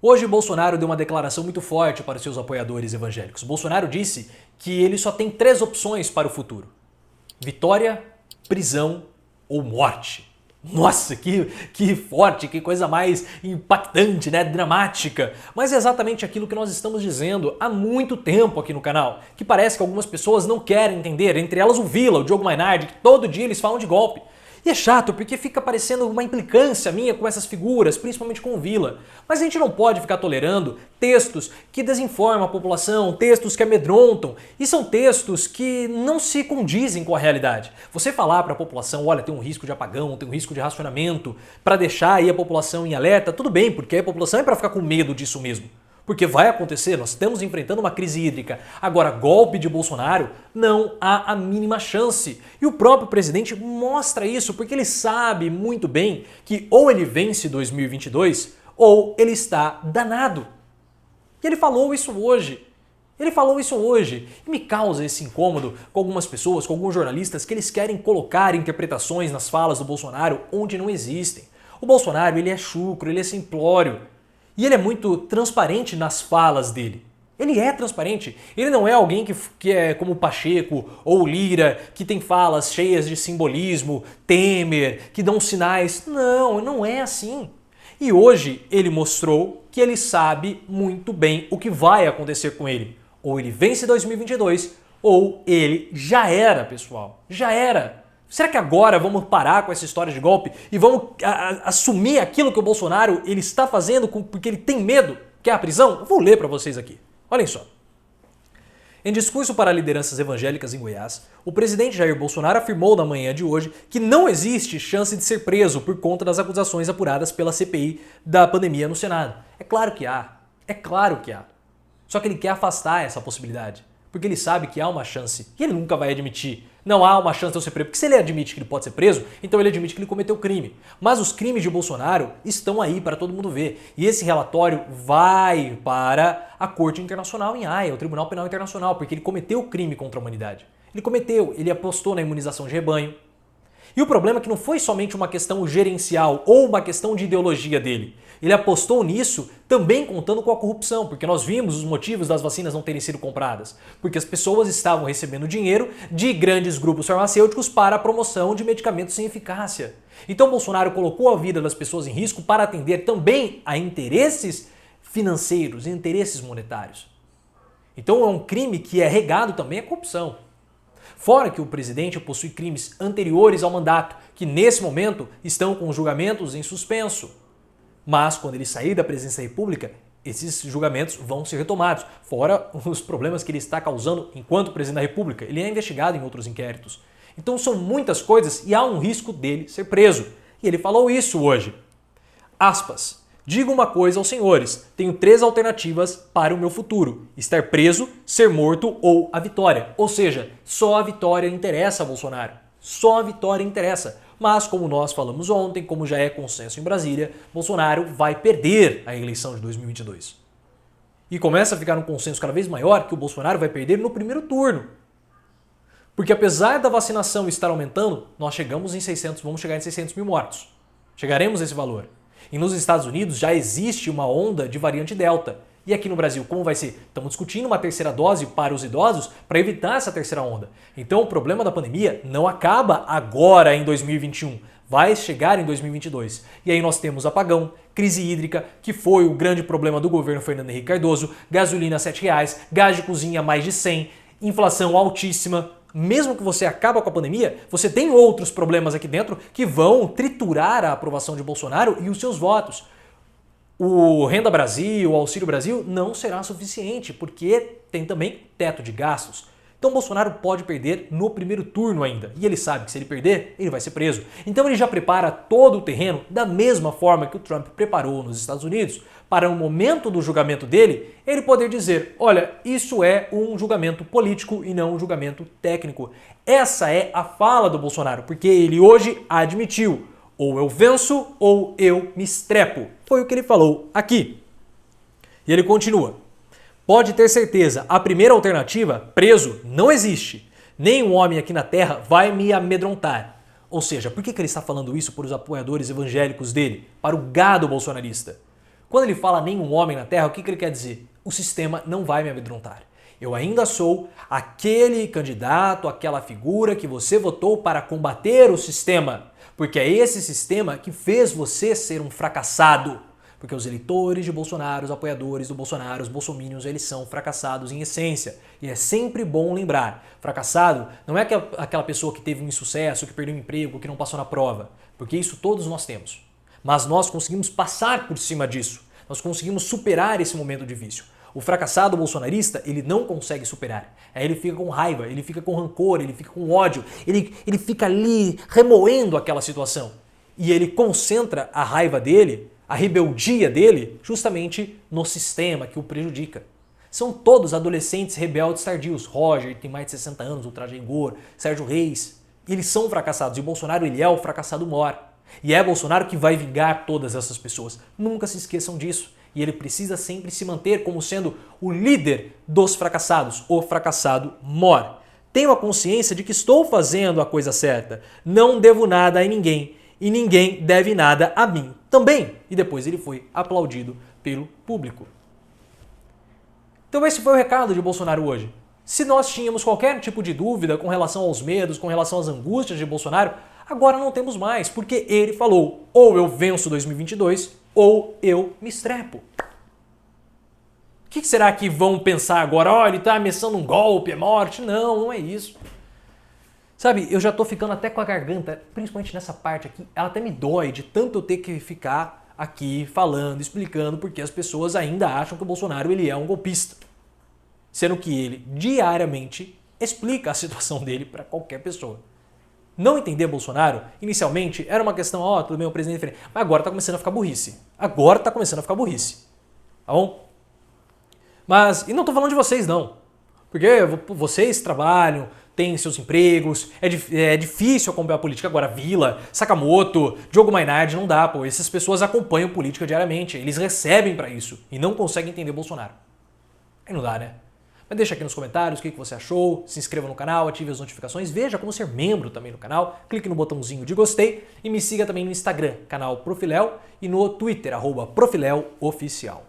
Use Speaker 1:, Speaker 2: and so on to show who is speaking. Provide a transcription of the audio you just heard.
Speaker 1: Hoje, Bolsonaro deu uma declaração muito forte para os seus apoiadores evangélicos. Bolsonaro disse que ele só tem 3 opções para o futuro: vitória, prisão ou morte. Nossa, que forte, que coisa mais impactante, né? Dramática. Mas é exatamente aquilo que nós estamos dizendo há muito tempo aqui no canal, que parece que algumas pessoas não querem entender, entre elas o Vila, o Diogo Mainardi, que todo dia eles falam de golpe. E é chato porque fica parecendo uma implicância minha com essas figuras, principalmente com o Vila. Mas a gente não pode ficar tolerando textos que desinformam a população, textos que amedrontam, e são textos que não se condizem com a realidade. Você falar para a população, olha, tem um risco de apagão, tem um risco de racionamento, para deixar aí a população em alerta, tudo bem, porque a população é para ficar com medo disso mesmo. Porque vai acontecer, nós estamos enfrentando uma crise hídrica. Agora, golpe de Bolsonaro, não há a mínima chance. E o próprio presidente mostra isso porque ele sabe muito bem que ou ele vence 2022 ou ele está danado. E ele falou isso hoje. Ele falou isso hoje e me causa esse incômodo com algumas pessoas, com alguns jornalistas que eles querem colocar interpretações nas falas do Bolsonaro onde não existem. O Bolsonaro, ele é chucro, ele é simplório. E ele é muito transparente nas falas dele. Ele é transparente. Ele não é alguém que é como Pacheco ou Lira, que tem falas cheias de simbolismo, Temer, que dão sinais. Não, não é assim. E hoje ele mostrou que ele sabe muito bem o que vai acontecer com ele. Ou ele vence 2022, ou ele já era, pessoal. Já era. Será que agora vamos parar com essa história de golpe e vamos assumir aquilo que o Bolsonaro ele está fazendo porque ele tem medo, que é a prisão? Eu vou ler para vocês aqui. Olhem só. Em discurso para lideranças evangélicas em Goiás, o presidente Jair Bolsonaro afirmou na manhã de hoje que não existe chance de ser preso por conta das acusações apuradas pela CPI da pandemia no Senado. É claro que há. É claro que há. Só que ele quer afastar essa possibilidade. Porque ele sabe que há uma chance e ele nunca vai admitir. Não há uma chance de eu ser preso. Porque se ele admite que ele pode ser preso, então ele admite que ele cometeu crime. Mas os crimes de Bolsonaro estão aí para todo mundo ver. E esse relatório vai para a Corte Internacional em Haia, o Tribunal Penal Internacional, porque ele cometeu crime contra a humanidade. Ele cometeu, ele apostou na imunização de rebanho. E o problema é que não foi somente uma questão gerencial ou uma questão de ideologia dele. Ele apostou nisso também contando com a corrupção, porque nós vimos os motivos das vacinas não terem sido compradas. Porque as pessoas estavam recebendo dinheiro de grandes grupos farmacêuticos para a promoção de medicamentos sem eficácia. Então Bolsonaro colocou a vida das pessoas em risco para atender também a interesses financeiros, interesses monetários. Então é um crime que é regado também à corrupção. Fora que o presidente possui crimes anteriores ao mandato, que nesse momento estão com julgamentos em suspenso. Mas quando ele sair da presidência da República, esses julgamentos vão ser retomados. Fora os problemas que ele está causando enquanto presidente da República. Ele é investigado em outros inquéritos. Então são muitas coisas e há um risco dele ser preso. E ele falou isso hoje. Aspas. Digo uma coisa aos senhores, tenho 3 alternativas para o meu futuro: estar preso, ser morto ou a vitória. Ou seja, só a vitória interessa a Bolsonaro. Só a vitória interessa. Mas como nós falamos ontem, como já é consenso em Brasília, Bolsonaro vai perder a eleição de 2022. E começa a ficar um consenso cada vez maior que o Bolsonaro vai perder no primeiro turno. Porque apesar da vacinação estar aumentando, nós chegamos em 600, vamos chegar em 600 mil mortos. Chegaremos a esse valor. E nos Estados Unidos já existe uma onda de variante Delta. E aqui no Brasil, como vai ser? Estamos discutindo uma terceira dose para os idosos para evitar essa terceira onda. Então o problema da pandemia não acaba agora em 2021. Vai chegar em 2022. E aí nós temos apagão, crise hídrica, que foi o grande problema do governo Fernando Henrique Cardoso, gasolina a R$7, gás de cozinha mais de 100, inflação altíssima. Mesmo que você acaba com a pandemia, você tem outros problemas aqui dentro que vão triturar a aprovação de Bolsonaro e os seus votos. O Renda Brasil, o Auxílio Brasil não será suficiente, porque tem também teto de gastos. Então Bolsonaro pode perder no primeiro turno ainda. E ele sabe que se ele perder, ele vai ser preso. Então ele já prepara todo o terreno da mesma forma que o Trump preparou nos Estados Unidos, para o momento do julgamento dele, ele poder dizer, olha, isso é um julgamento político e não um julgamento técnico. Essa é a fala do Bolsonaro, porque ele hoje admitiu, ou eu venço ou eu me estrepo. Foi o que ele falou aqui. E ele continua. Pode ter certeza, a primeira alternativa, preso, não existe. Nenhum homem aqui na Terra vai me amedrontar. Ou seja, por que ele está falando isso para os apoiadores evangélicos dele? Para o gado bolsonarista. Quando ele fala nenhum homem na Terra, o que ele quer dizer? O sistema não vai me amedrontar. Eu ainda sou aquele candidato, aquela figura que você votou para combater o sistema. Porque é esse sistema que fez você ser um fracassado. Porque os eleitores de Bolsonaro, os apoiadores do Bolsonaro, os bolsominions, eles são fracassados em essência. E é sempre bom lembrar, fracassado não é aquela pessoa que teve um insucesso, que perdeu o emprego, que não passou na prova. Porque isso todos nós temos. Mas nós conseguimos passar por cima disso. Nós conseguimos superar esse momento de vício. O fracassado bolsonarista, ele não consegue superar. Aí ele fica com raiva, ele fica com rancor, ele fica com ódio, ele fica ali remoendo aquela situação. E ele concentra a raiva dele, a rebeldia dele, justamente no sistema que o prejudica. São todos adolescentes rebeldes tardios. Roger, que tem mais de 60 anos, o Traje Rigor, Sérgio Reis. Eles são fracassados e Bolsonaro, ele é o fracassado maior. E é Bolsonaro que vai vingar todas essas pessoas. Nunca se esqueçam disso. E ele precisa sempre se manter como sendo o líder dos fracassados, o fracassado mor. Tenho a consciência de que estou fazendo a coisa certa. Não devo nada a ninguém e ninguém deve nada a mim também. E depois ele foi aplaudido pelo público. Então esse foi o recado de Bolsonaro hoje. Se nós tínhamos qualquer tipo de dúvida com relação aos medos, com relação às angústias de Bolsonaro, agora não temos mais, porque ele falou: ou eu venço 2022, ou eu me estrepo. O que será que vão pensar agora? Ó, ele tá ameaçando um golpe, é morte? Não, não é isso. Sabe, eu já tô ficando até com a garganta, principalmente nessa parte aqui, ela até me dói de tanto eu ter que ficar aqui falando, explicando porque as pessoas ainda acham que o Bolsonaro ele é um golpista. Sendo que ele diariamente explica a situação dele para qualquer pessoa. Não entender Bolsonaro, inicialmente, era uma questão, ó, tudo bem, o presidente é diferente. Mas agora tá começando a ficar burrice. Agora tá começando a ficar burrice. Tá bom? Mas, e não tô falando de vocês, não. Porque vocês trabalham, têm seus empregos, é difícil acompanhar a política. Agora, Vila, Sakamoto, Diogo Mainardi, não dá, pô. Essas pessoas acompanham política diariamente. Eles recebem pra isso e não conseguem entender Bolsonaro. Aí não dá, né? Mas deixa aqui nos comentários o que você achou, se inscreva no canal, ative as notificações, veja como ser membro também no canal, clique no botãozinho de gostei e me siga também no Instagram, canal Profiléu, e no Twitter, @ProfiléuOficial.